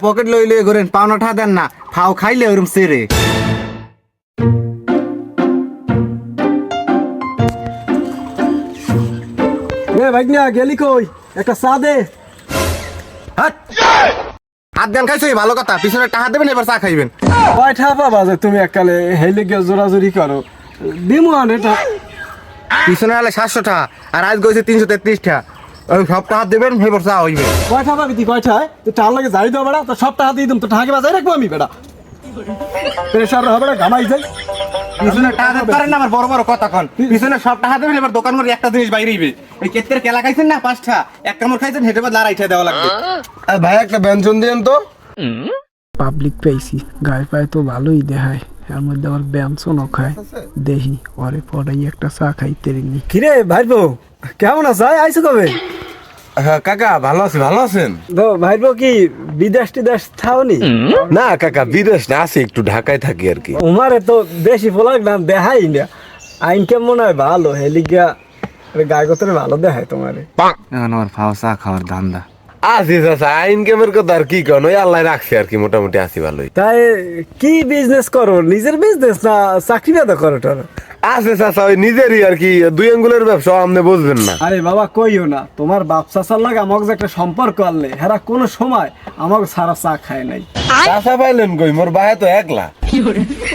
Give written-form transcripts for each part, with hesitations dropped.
Pocket লই লই করেন পাওনা ঠা দেন না ফাও খাইলে ওরম সেরে ভাইগনা গেলি কই একটা চা দে। হাত দেন খাইছো ভালো কথা পিছনে টাকা দেবেন এবার চা খাইবেন। কয়টা পাবা যে তুমি এককালে হেলে গিয়ে জোরাজুরি করো দিমু এটা পিছনে হলে 700 টাকা আর আজ গেছে 333 টাকা ওই সব টাকা দেবেন এবার চা হইবে। কয়টা পাবি তুই কয়টায় তুই টাল লাগে যাই দাও বেড়া তো সব টাকা দিয়ে দিম তো টাকা বাজাই রাখবো আমি বেড়া প্রেশার হবে না ঘামাই যাই। পিছনে টাকা দিতে পারেন না আমার বড় বড় কথা কন পিছনে সব টাকা দেবেন এবার দোকান করে একটা জিনিস বাইরেইবে এই কেতের কেলা খাইছেন না 5টা এক কামড় খাইছেন হেঁটে বাদ লড়াইটা দেওয়া লাগবে। ভাই একটা ব্যঞ্জন দিয়েন তো। পাবলিক পেয়েছি গায়ে পায়ে তো ভালোই দেখায় এর মধ্যে আবার ব্যঞ্জনও খায় দেখি পরে পরেই একটা চা খাইতে নি। কিরে ভাইবো কেমন আছো আইছো কবে? হ্যাঁ কাকা ভালো আছি, ভালো আছেন? ভাইবো কি বিদেশ টিদেশ থাওনি? না কাকা বিদেশ না আছি একটু ঢাকায় থাকি আর কি। উমারে তো বেশি ফলাক না দেখাই না আইন কেমন হয় ভালো হেলিগা গায়ে গতরে ভালো দেখায় তোমারে। এখন আমার ফাও চা খাওয়ার ধান্দা আছি চাচা ইনকামের কথা আর কি কন ওই আল্লাহ রাখছে আর কি মোটামুটি আছি ভালোই। তাই কি বিজনেস করো নিজের বিজনেস না চাকরি বাদা করো টরো? আছে চাচা ওই নিজেরই আর কি 2 আঙ্গুলের ব্যবসা আপনি বুঝবেন না। আরে বাবা কইও না তোমার বাপ চাচার লাগে আমাকে যে একটা সম্পর্ক আনলে হেরা কোনো সময় আমাকে সারা চা খায় নাই। চাচা পাইলেন কই মোর বাহে তো একলা।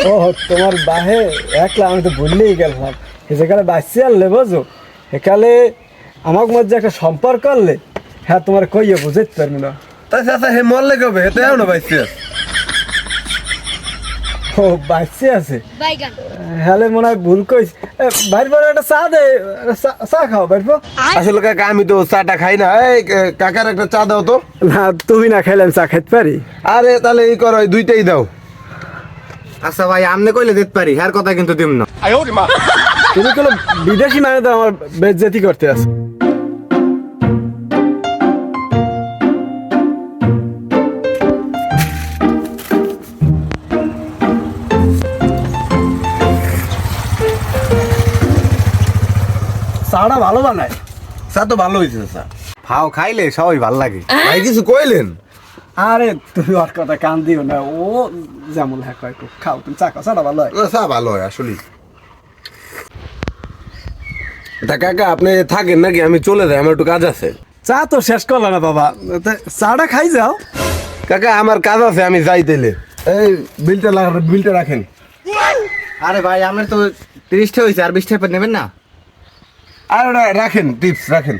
ও তোমার বাহে একলা আমি তো ভুললেই গেলাম সেকালে বাঁচিয়ে আনলে বোঝো সেকালে আমাকে মধ্যে একটা সম্পর্ক আনলে হ্যাঁ তোমার কইয়ে বুঝাইতে পারবি না। তাই চাচা হে মরলে কবে হেতে না বাইছে। ও বাঁচছে আছে হ্যাঁ মনে হয় ভুল কইস বাইর একটা চা দে চা খাও বাইর। আসলে কাকা আমি তো চাটা খাই না এই কাকার একটা চা দাও তো। না তুমি না খাইলে আমি চা খাইতে পারি? আরে তাহলে এই করো দুইটাই দাও। আচ্ছা ভাই আমনে কইলে দিতে পারি হ্যার কথা কিন্তু দিম না। তুমি কোনো বিদেশি মানে তো আমার বেজ্জতি করতে আছো। চাটা ভালো বানায়। চা তো ভালো হয়েছে চাচা। ফাও খাইলে সবাই ভাল লাগে। ভাই কিছু কইলেন? আরে তুমি ওর কথা কান দিও না ও যেমন হ্যাঁ কয় খাও তুমি চা খাও চাটা ভালো হয়। চা ভালো হয় আসলে। তা কাকা আপনি থাকেন নাকি আমি চলে যাই আমার একটু কাজ আছে। চা তো শেষ করলাম না বাবা চাটা খাই যাও। কাকা আমার কাজ আছে আমি যাই তাইলে। এই বিলটা রাখেন। আরে ভাই আমার তো 30 টা হইছে আর 20 টা নেবেন না? আর ওটা রাখেন টিপস রাখেন।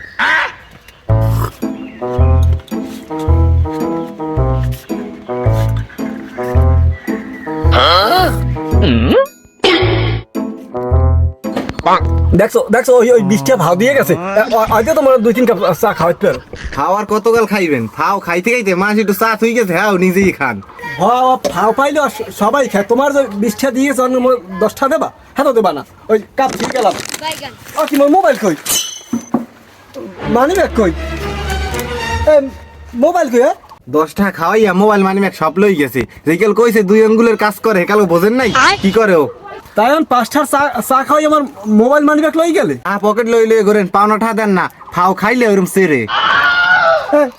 দেখছো দেখছো ওই 20টা ভাও দিয়ে গেছে হয়তো তোমার 2-3 কাপ চা খাওয়াইতে পারো। খাওয়ার কতকাল খাইবেন ফাও খাইতে খাইতে মাছ একটু চা থুই গেছে হ্যাঁ নিজেই খান। ভাও পাইলে সবাই খায় তোমার যে 20টা দিয়েছে 10টা দেবা হ্যাঁ তো দেবা না ওই কাপ ঠিক গেলাম। ও কি মোবাইল কই মানি ব্যাগ কই মোবাইল কই? 10 টাকা খাওয়াইয়া মোবাইল মানি ব্যাগ সব লই গেছে যেকাল কইছে 2 আঙ্গুলের কাজ করে হেকাল বোঝেন নাই কি করে ও? তাই আমি 5টার চা খাওয়াই আমার মোবাইল মানি ব্যাগ লই গেলে। পকেট লই লই করেন পাওনা ঠা দেন না ফাও খাইলে ওরম সেরে।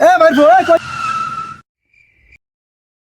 এ ভাই